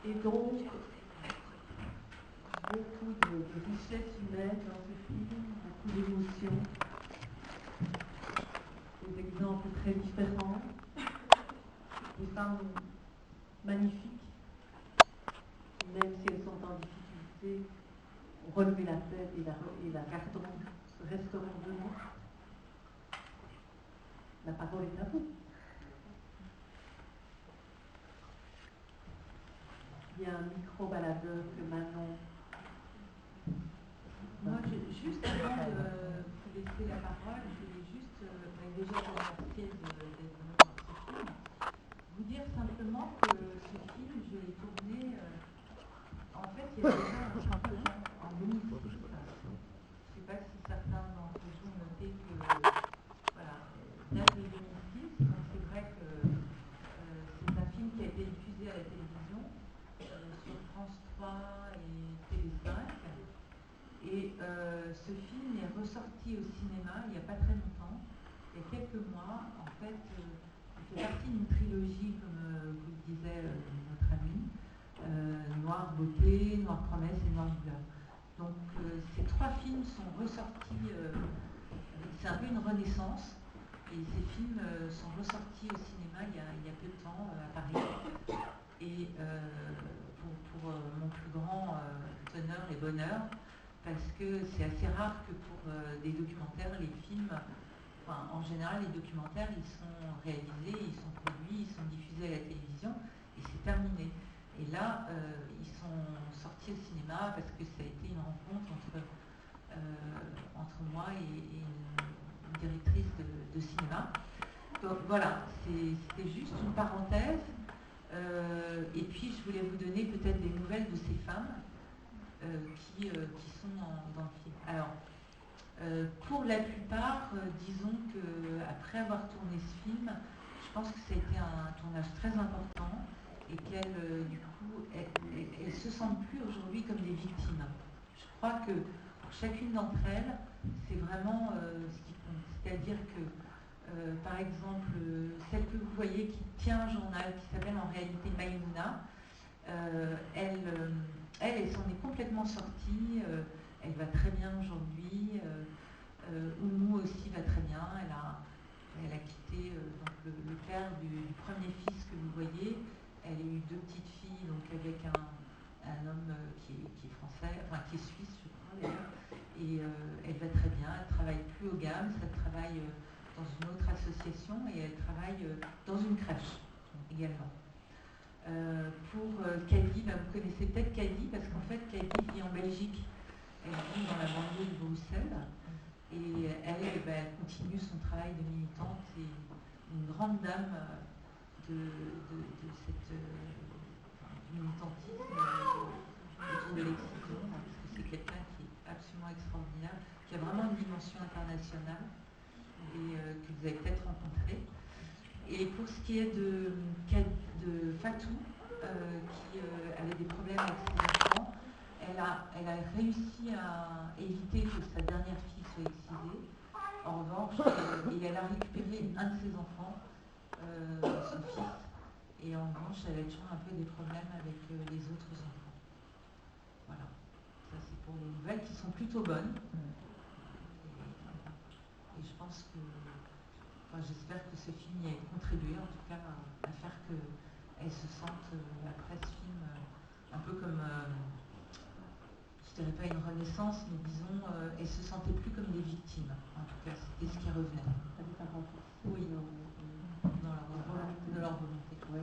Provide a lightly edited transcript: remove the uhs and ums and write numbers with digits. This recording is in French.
Et donc, beaucoup de richesse humaine dans ce film, beaucoup d'émotions, des exemples très différents, des femmes magnifiques, même si elles sont en difficulté, ont relevé la tête et la resteront debout. La parole est à vous. Il y a un micro-baladeur que Manon. Moi, juste avant de vous laisser la parole, je voulais juste, déjà vous remercier d'être venu dans ce film, vous dire simplement que ce film, je l'ai tourné, en fait, il y a déjà un champion en 2006. Je ne sais pas si certains d'entre vous ont noté que, voilà, date de 2006, donc c'est vrai que c'est un film qui a été diffusé à la télévision, sur France 3 et TV5. Et ce film est ressorti au cinéma il n'y a pas très longtemps, il y a quelques mois. En fait, il fait partie d'une trilogie, comme vous le disait notre ami, Noire Beauté, Noire Promesse et Noire Douleur. Donc ces trois films sont ressortis, c'est un peu une renaissance, et ces films sont ressortis au cinéma il y a peu de temps à Paris. Et pour mon plus grand honneur et bonheur, parce que c'est assez rare que pour des documentaires, les films, enfin en général les documentaires, ils sont réalisés, ils sont produits, ils sont diffusés à la télévision et c'est terminé. Et là, ils sont sortis au cinéma parce que ça a été une rencontre entre moi et une directrice de cinéma. Donc voilà, c'était juste une parenthèse. Et puis je voulais vous donner peut-être des nouvelles de ces femmes qui sont dans le film. Alors, pour la plupart, disons qu'après avoir tourné ce film, je pense que ça a été un tournage très important et qu'elles, du coup, elles se sentent plus aujourd'hui comme des victimes. Je crois que pour chacune d'entre elles, c'est vraiment ce qui compte. C'est-à-dire que, par exemple, celle que vous voyez qui tient un journal qui s'appelle en réalité Maïmouna, elle s'en est complètement sortie, elle va très bien aujourd'hui, Oumou aussi va très bien, elle a quitté donc le père du premier fils que vous voyez, elle a eu deux petites filles donc avec un homme qui est français, enfin qui est suisse je crois d'ailleurs, et elle va très bien, elle travaille plus au GAMS, elle travaille dans une autre association et elle travaille dans une crèche également. Pour Kadi, vous connaissez peut-être Kadi parce qu'en fait Kadi vit en Belgique, elle vit dans la banlieue de Bruxelles et elle continue son travail de militante et une grande dame de cette du militantisme autour de l'excision, parce que c'est quelqu'un qui est absolument extraordinaire, qui a vraiment une dimension internationale et que vous avez peut-être rencontré. Et pour ce qui est de Fatou, qui avait des problèmes avec ses enfants, elle a réussi à éviter que sa dernière fille soit excisée. En revanche, et elle a récupéré un de ses enfants, son fils, et en revanche, elle a toujours un peu des problèmes avec les autres enfants. Voilà, ça c'est pour les nouvelles qui sont plutôt bonnes. Et je pense que... j'espère que ce film y a contribué, en tout cas, à faire qu'elles se sentent, après ce film, un peu comme, je dirais pas une renaissance, mais disons, elles se sentaient plus comme des victimes. En tout cas, c'était ce qui revenait. Ça les a renforcées oui, dans leur volonté. Oui.